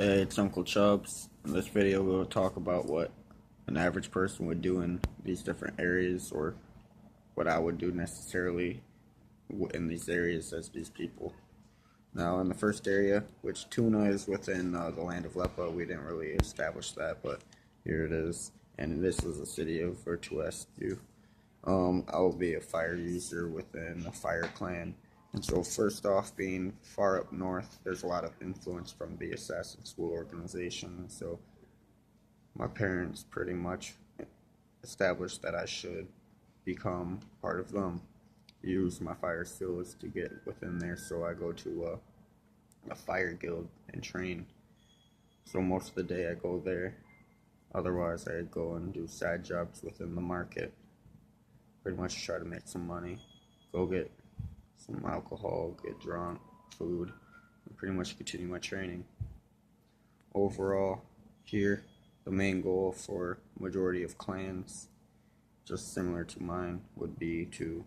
Hey, it's Uncle Chubbs. In this video, we'll talk about what an average person would do in these different areas, or what I would do necessarily in these areas as these people. Now, in the first area, which Tuna is within the land of Lepa, we didn't really establish that, but here it is. And this is the city of Virtuescu. I will be a fire user within the fire clan. And so first off, being far up north, there's a lot of influence from the Assassin School organization. So my parents pretty much established that I should become part of them. Use my fire skills to get within there, so I go to a fire guild and train. So most of the day I go there. Otherwise, I go and do side jobs within the market. Pretty much try to make some money, go get some alcohol, get drunk, food, and pretty much continue my training. Overall, here, the main goal for majority of clans, just similar to mine, would be to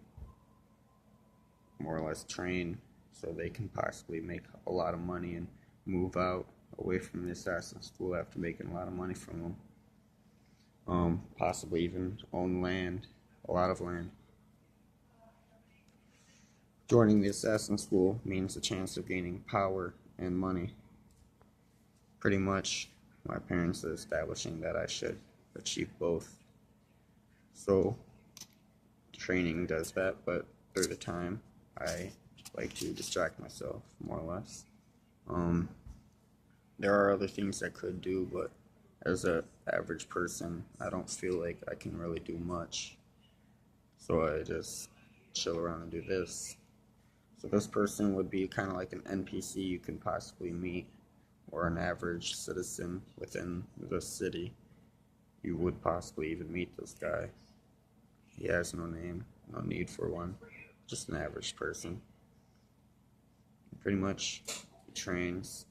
more or less train so they can possibly make a lot of money and move out away from the assassin school after making a lot of money from them. Possibly even own land, a lot of land. Joining the assassin school means a chance of gaining power and money. Pretty much, my parents are establishing that I should achieve both. So, training does that, but through the time, I like to distract myself, more or less. There are other things I could do, but as an average person, I don't feel like I can really do much. So I just chill around and do this. So this person would be kind of like an NPC you can possibly meet, or an average citizen within the city. You would possibly even meet this guy. He has no name, no need for one, just an average person. Pretty much trains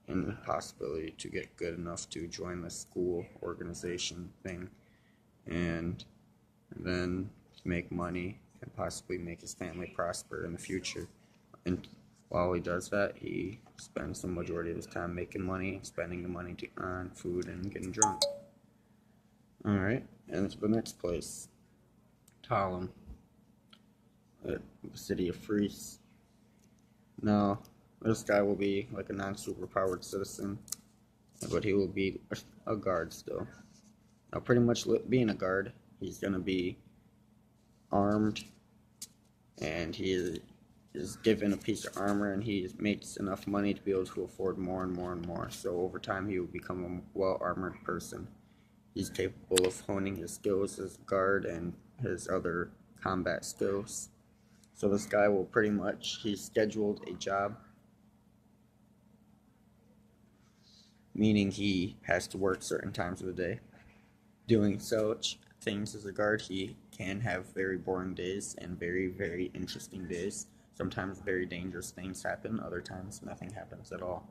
in the possibility to get good enough to join the school organization thing, and then make money and possibly make his family prosper in the future. And while he does that, he spends the majority of his time making money, spending the money on food and getting drunk. Alright, and to the next place, Talum, the city of Fries. Now, this guy will be like a non-superpowered citizen, but he will be a guard still. Now, pretty much being a guard, he's going to be armed, and he is given a piece of armor, and he makes enough money to be able to afford more and more and more. So over time, he will become a well-armored person. He's capable of honing his skills as a guard and his other combat skills. So this guy will pretty much, he's scheduled a job, meaning he has to work certain times of the day. Doing such things as a guard, he can have very boring days and very, very interesting days. Sometimes very dangerous things happen, other times nothing happens at all.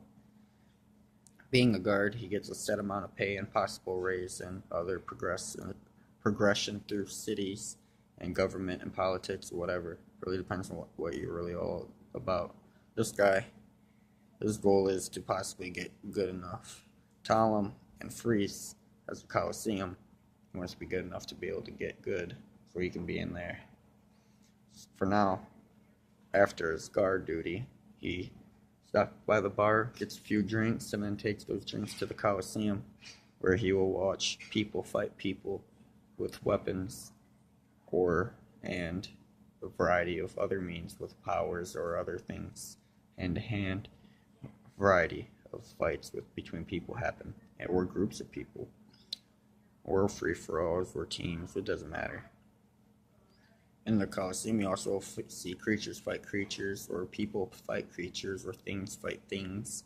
Being a guard, he gets a set amount of pay and possible raise and other progression through cities and government and politics, whatever. It really depends on what you're really all about. This guy, his goal is to possibly get good enough. Talum and Fries has a Coliseum. He wants to be good enough to be able to get good so he can be in there. For now, after his guard duty, he stops by the bar, gets a few drinks, and then takes those drinks to the Coliseum, where he will watch people fight people with weapons and a variety of other means with powers or other things, hand-to-hand. Variety of fights between people happen, or groups of people, or free-for-alls, or teams, it doesn't matter. In the Coliseum, you also see creatures fight creatures, or people fight creatures, or things fight things.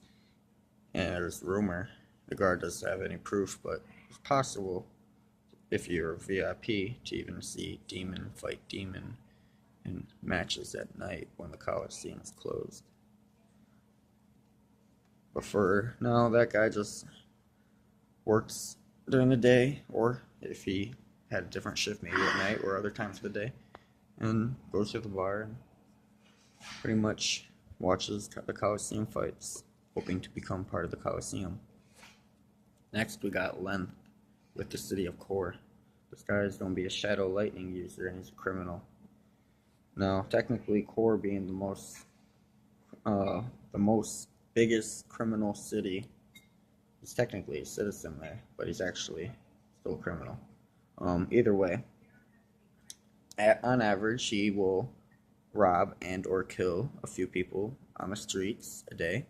And there's rumor, the guard doesn't have any proof, but it's possible, if you're a VIP, to even see demon fight demon in matches at night when the Coliseum is closed. But for now, that guy just works during the day, or if he had a different shift, maybe at night or other times of the day, and goes to the bar and pretty much watches the Coliseum fights. hoping to become part of the Coliseum. Next, we got Length with the city of Core. This guy is going to be a Shadow Lightning user, and he's a criminal. Now, technically, Core being the most biggest criminal city, he's technically a citizen there, but he's actually still a criminal. Either way, on average, he will rob and or kill a few people on the streets a day,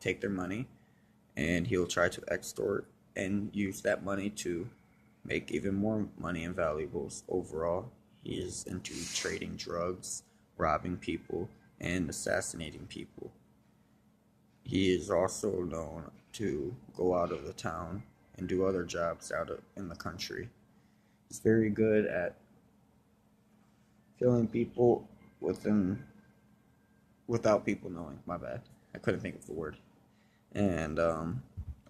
take their money, and he'll try to extort and use that money to make even more money and valuables. Overall, he is into trading drugs, robbing people, and assassinating people. He is also known to go out of the town and do other jobs in the country. He's very good at killing people without people knowing. My bad. I couldn't think of the word. And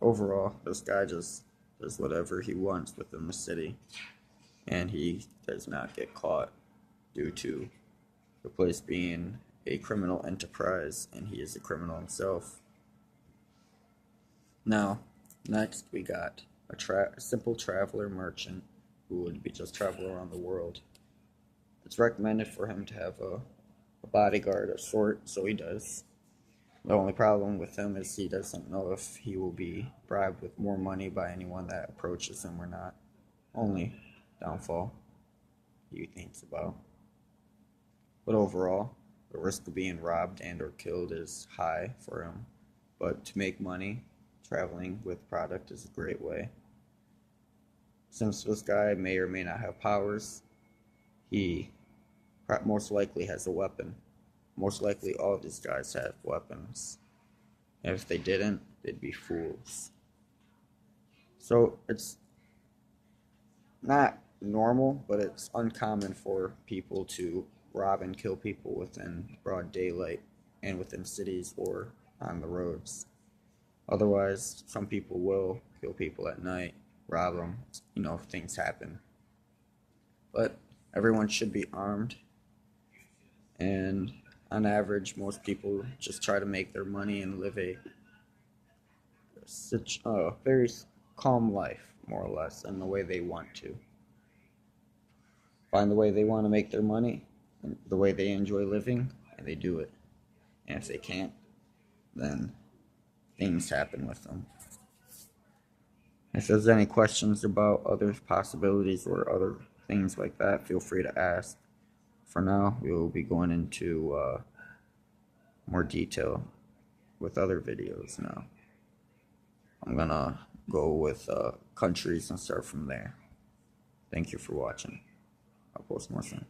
overall, this guy just does whatever he wants within the city, and he does not get caught due to the place being a criminal enterprise, and he is a criminal himself. Now, next we got a simple traveler merchant who would be just traveling around the world. It's recommended for him to have a bodyguard of sort, so he does. The only problem with him is he doesn't know if he will be bribed with more money by anyone that approaches him or not. Only downfall he thinks about. But overall, the risk of being robbed and or killed is high for him. But to make money, traveling with product is a great way. Since this guy may or may not have powers, he most likely has a weapon. Most likely all of these guys have weapons. And if they didn't, they'd be fools. So it's not normal, but it's uncommon for people to rob and kill people within broad daylight and within cities or on the roads. Otherwise, some people will kill people at night, rob them, things happen. But everyone should be armed, and on average, most people just try to make their money and live a very calm life, more or less, in the way they want to. Find the way they want to make their money, and the way they enjoy living, and they do it. And if they can't, then things happen with them. If there's any questions about other possibilities or other things like that, feel free to ask. For now, we will be going into more detail with other videos now. I'm gonna go with countries and start from there. Thank you for watching. I'll post more soon.